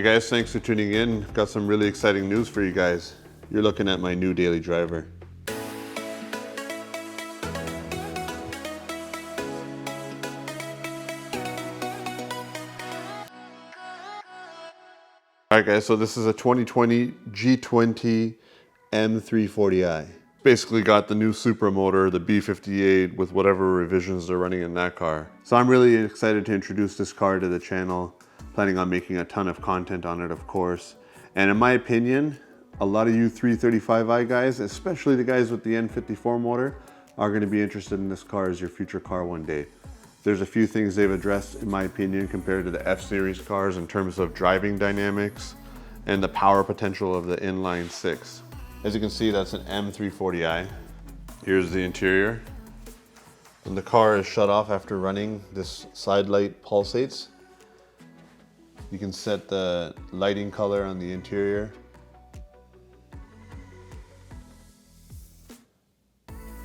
Hey guys, thanks for tuning in. Got some really exciting news for you guys. You're looking at my new daily driver. Alright guys, so this is a 2020 G20 M340i. Basically got the new Supra motor, the B58, with whatever revisions they're running in that car. So I'm really excited to introduce this car to the channel. Planning on making a ton of content on it, of course. And in my opinion, a lot of you 335i guys, especially the guys with the N54 motor, are going to be interested in this car as your future car one day. There's a few things they've addressed, in my opinion, compared to the F-Series cars in terms of driving dynamics and the power potential of the inline 6. As you can see, that's an M340i. Here's the interior. When the car is shut off after running, this side light pulsates. You can set the lighting color on the interior.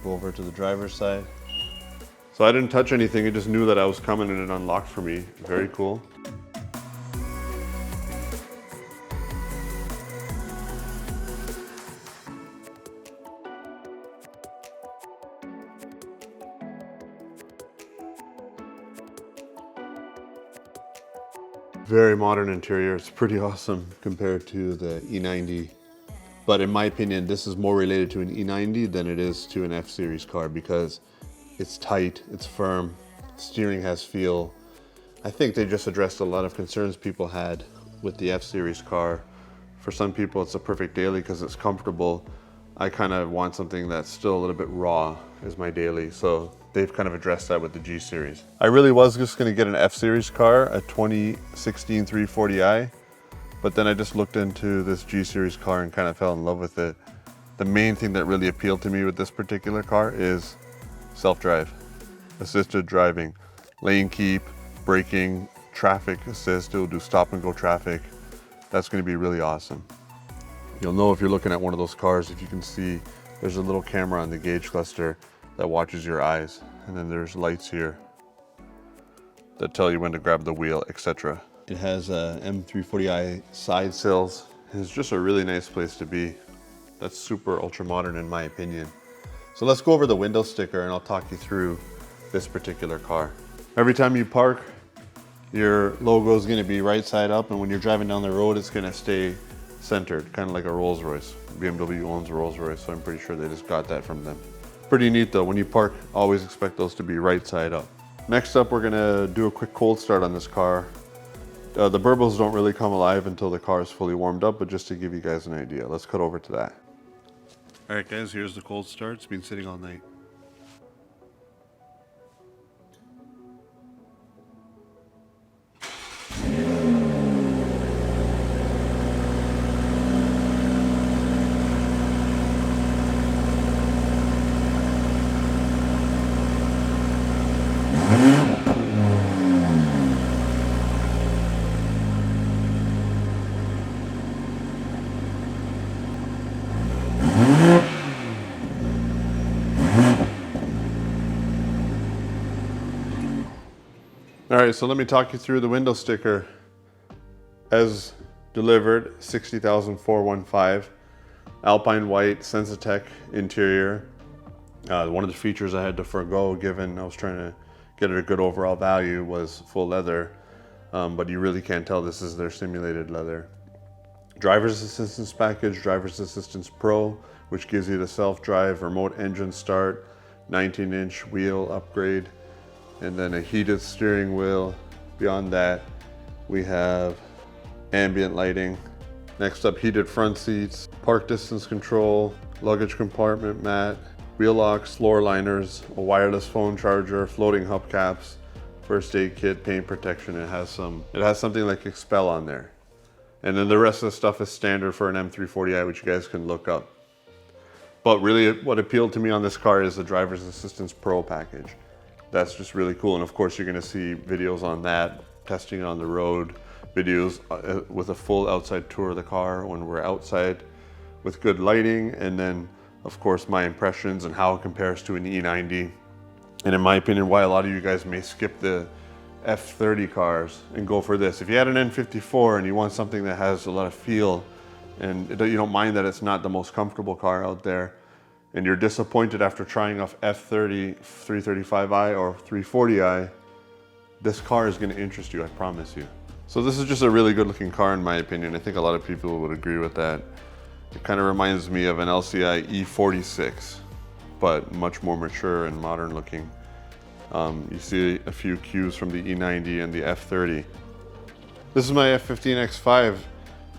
Go over to the driver's side. So I didn't touch anything, it just knew that I was coming and it unlocked for me. Very cool. Very modern interior, it's pretty awesome compared to the E90. But in my opinion, this is more related to an E90 than it is to an F-Series car because it's tight, it's firm, steering has feel. I think they just addressed a lot of concerns people had with the F-Series car. For some people, it's a perfect daily because it's comfortable. I kind of want something that's still a little bit raw as my daily, so they've kind of addressed that with the G-Series. I really was just going to get an F-Series car, a 2016 340i, but then I just looked into this G-Series car and kind of fell in love with it. The main thing that really appealed to me with this particular car is self-drive, assisted driving, lane keep, braking, traffic assist. It'll do stop and go traffic. That's going to be really awesome. You'll know if you're looking at one of those cars, if you can see there's a little camera on the gauge cluster that watches your eyes, and then there's lights here that tell you when to grab the wheel, etc. It has M340i side sills. It's just a really nice place to be. That's super ultra modern in my opinion. So let's go over the window sticker and I'll talk you through this particular car. Every time you park, your logo is going to be right side up, and when you're driving down the road, it's going to stay centered, kind of like a Rolls Royce. BMW owns a Rolls Royce, so I'm pretty sure they just got that from them. Pretty neat though, when you park, always expect those to be right side up. Next up, we're going to do a quick cold start on this car. The burbles don't really come alive until the car is fully warmed up, but just to give you guys an idea, let's cut over to that. All right guys, here's the cold start. It's been sitting all night. All right, so let me talk you through the window sticker. As delivered, 60,415, Alpine white, Sensitech interior. One of the features I had to forego, given I was trying to get it a good overall value, was full leather, but you really can't tell this is their simulated leather. Driver's Assistance Package, Driver's Assistance Pro, which gives you the self-drive, remote engine start, 19-inch wheel upgrade, and then a heated steering wheel. Beyond that, we have ambient lighting. Next up, heated front seats, park distance control, luggage compartment mat, wheel locks, floor liners, a wireless phone charger, floating hubcaps, first aid kit, paint protection. It has something like Expel on there. And then the rest of the stuff is standard for an M340i, which you guys can look up. But really what appealed to me on this car is the Driver's Assistance Pro package. That's just really cool, and of course you're going to see videos on that, testing on the road, videos with a full outside tour of the car when we're outside with good lighting, and then of course my impressions and how it compares to an E90. And in my opinion, why a lot of you guys may skip the F30 cars and go for this. If you had an N54 and you want something that has a lot of feel and you don't mind that it's not the most comfortable car out there, and you're disappointed after trying off F30, 335i or 340i, this car is going to interest you, I promise you. So this is just a really good looking car in my opinion. I think a lot of people would agree with that. It kind of reminds me of an LCI E46, but much more mature and modern looking. You see a few cues from the E90 and the F30. This is my F15 X5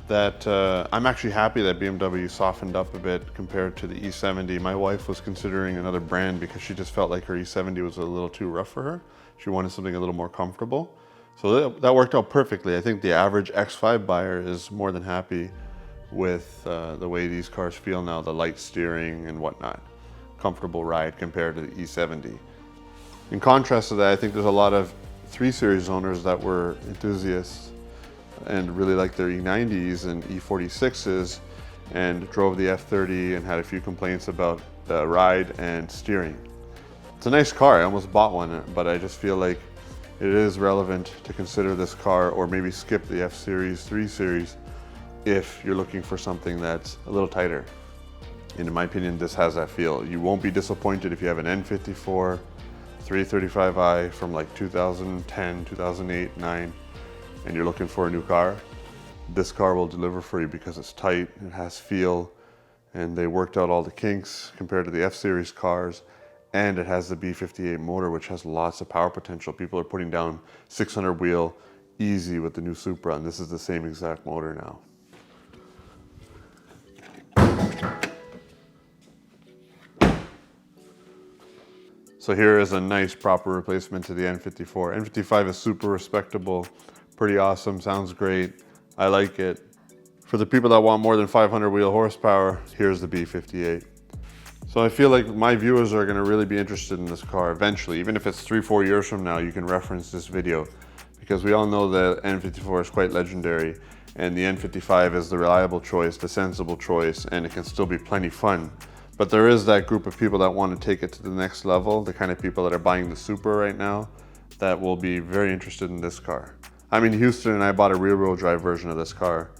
that I'm actually happy that BMW softened up a bit compared to the E70. My wife was considering another brand because she just felt like her E70 was a little too rough for her. She wanted something a little more comfortable. So that worked out perfectly. I think the average X5 buyer is more than happy with the way these cars feel now, the light steering and whatnot. Comfortable ride compared to the E70. In contrast to that, I think there's a lot of 3 Series owners that were enthusiasts and really liked their E90s and E46s and drove the F30 and had a few complaints about the ride and steering. It's a nice car, I almost bought one, but I just feel like it is relevant to consider this car or maybe skip the F Series, 3 Series if you're looking for something that's a little tighter. And in my opinion, this has that feel. You won't be disappointed if you have an N54, 335i from like 2010, 2008, 9, and you're looking for a new car. This car will deliver for you because it's tight, it has feel, and they worked out all the kinks compared to the F-Series cars, and it has the B58 motor, which has lots of power potential. People are putting down 600 wheel easy with the new Supra, and this is the same exact motor now. So here is a nice proper replacement to the N54. N55 is super respectable, pretty awesome, sounds great. I like it. For the people that want more than 500 wheel horsepower, here's the B58. So I feel like my viewers are gonna really be interested in this car eventually. Even if it's 3-4 years from now, you can reference this video because we all know the N54 is quite legendary and the N55 is the reliable choice, the sensible choice, and it can still be plenty fun. But there is that group of people that want to take it to the next level, the kind of people that are buying the Supra right now, that will be very interested in this car. I'm in Houston and I bought a rear-wheel drive version of this car.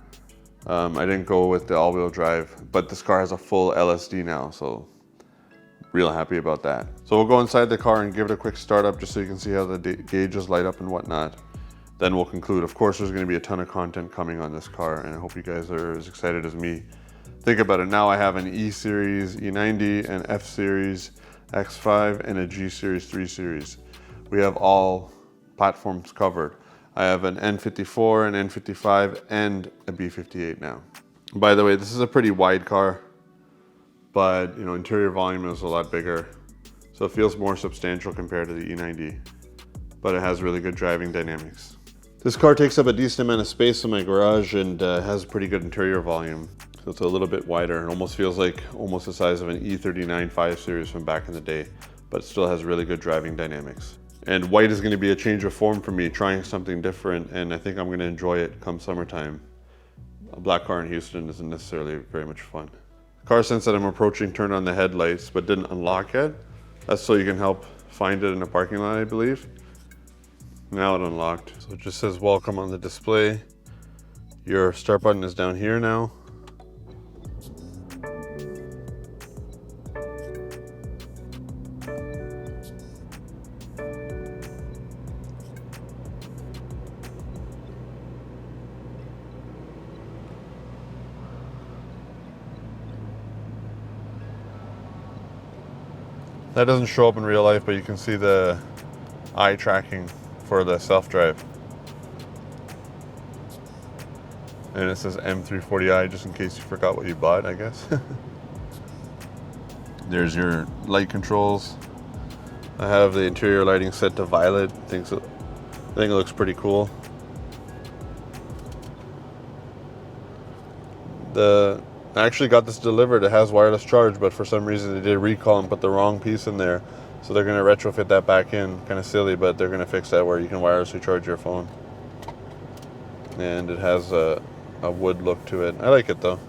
I didn't go with the all-wheel drive, but this car has a full LSD now, so real happy about that. So we'll go inside the car and give it a quick startup just so you can see how the gauges light up and whatnot. Then we'll conclude. Of course, there's going to be a ton of content coming on this car, and I hope you guys are as excited as me. Think about it, now I have an E-Series E90, an F-Series X5, and a G-Series 3 Series. We have all platforms covered. I have an N54, an N55, and a B58 now. By the way, this is a pretty wide car, but interior volume is a lot bigger, so it feels more substantial compared to the E90, but it has really good driving dynamics. This car takes up a decent amount of space in my garage and has pretty good interior volume. So it's a little bit wider and almost feels like almost the size of an E39 5 Series from back in the day, but still has really good driving dynamics. And white is going to be a change of form for me, trying something different, and I think I'm going to enjoy it come summertime. A black car in Houston isn't necessarily very much fun. Car sense that I'm approaching turned on the headlights but didn't unlock yet. That's so you can help find it in a parking lot, I believe. Now it unlocked. So it just says welcome on the display. Your start button is down here now. That doesn't show up in real life, but you can see the eye tracking for the self-drive. And it says M340i just in case you forgot what you bought, I guess. There's your light controls. I have the interior lighting set to violet. I think it looks pretty cool. I actually got this delivered. It has wireless charge, but for some reason they did a recall and put the wrong piece in there. So they're going to retrofit that back in. Kind of silly, but they're going to fix that where you can wirelessly charge your phone. And it has a wood look to it. I like it though.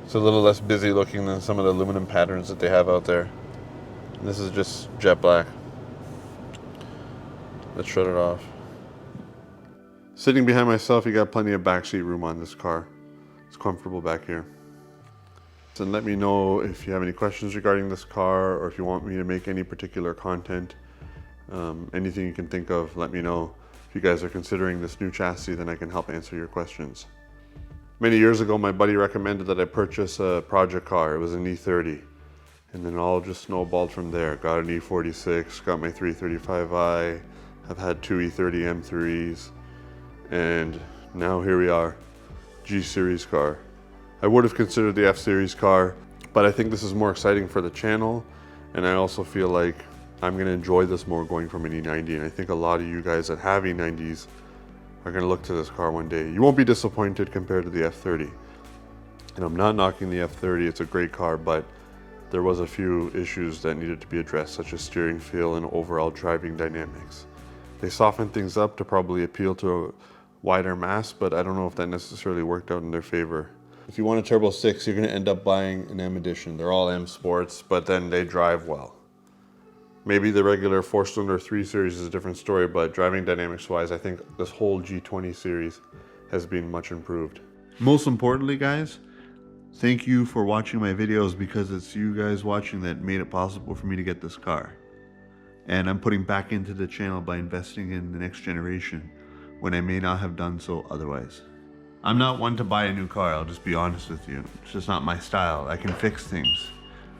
It's a little less busy looking than some of the aluminum patterns that they have out there. This is just jet black. Let's shut it off. Sitting behind myself, you got plenty of backseat room on this car. It's comfortable back here. And let me know if you have any questions regarding this car, or if you want me to make any particular content. Anything you can think of, let me know. If you guys are considering this new chassis, then I can help answer your questions. Many years ago, my buddy recommended that I purchase a project car. It was an E30. And then all just snowballed from there. Got an E46, got my 335i. I've had two E30 M3s. And now here we are, G-Series car. I would have considered the F-Series car, but I think this is more exciting for the channel. And I also feel like I'm gonna enjoy this more going from an E90. And I think a lot of you guys that have E90s are gonna look to this car one day. You won't be disappointed compared to the F30. And I'm not knocking the F30, it's a great car, but there was a few issues that needed to be addressed, such as steering feel and overall driving dynamics. They softened things up to probably appeal to a wider mass, but I don't know if that necessarily worked out in their favor. If you want a Turbo 6, you're gonna end up buying an M Edition. They're all M Sports, but then they drive well. Maybe the regular 4-cylinder 3 Series is a different story, but driving dynamics wise, I think this whole G20 series has been much improved. Most importantly, guys, thank you for watching my videos, because it's you guys watching that made it possible for me to get this car. And I'm putting back into the channel by investing in the next generation when I may not have done so otherwise. I'm not one to buy a new car, I'll just be honest with you. It's just not my style. I can fix things,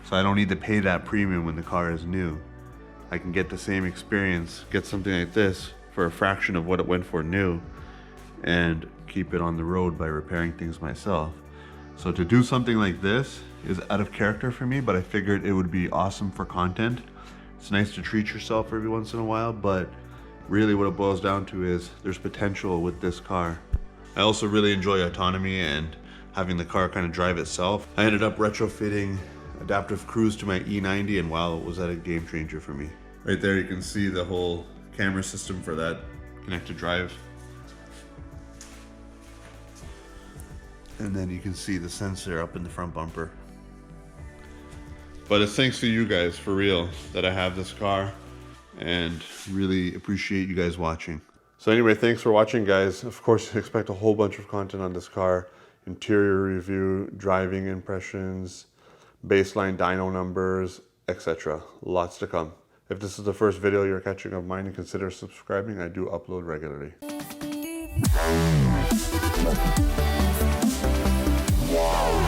so I don't need to pay that premium when the car is new. I can get the same experience, get something like this for a fraction of what it went for new, and keep it on the road by repairing things myself. So to do something like this is out of character for me, but I figured it would be awesome for content. It's nice to treat yourself every once in a while, but really what it boils down to is there's potential with this car. I also really enjoy autonomy and having the car kind of drive itself. I ended up retrofitting adaptive cruise to my E90, and wow, was that a game changer for me. Right there you can see the whole camera system for that connected drive. And then you can see the sensor up in the front bumper. But it's thanks to you guys, for real, that I have this car, and really appreciate you guys watching. So anyway, thanks for watching, guys. Of course, expect a whole bunch of content on this car. Interior review, driving impressions, baseline dyno numbers, etc. Lots to come. If this is the first video you're catching of mine, consider subscribing. I do upload regularly. Wow.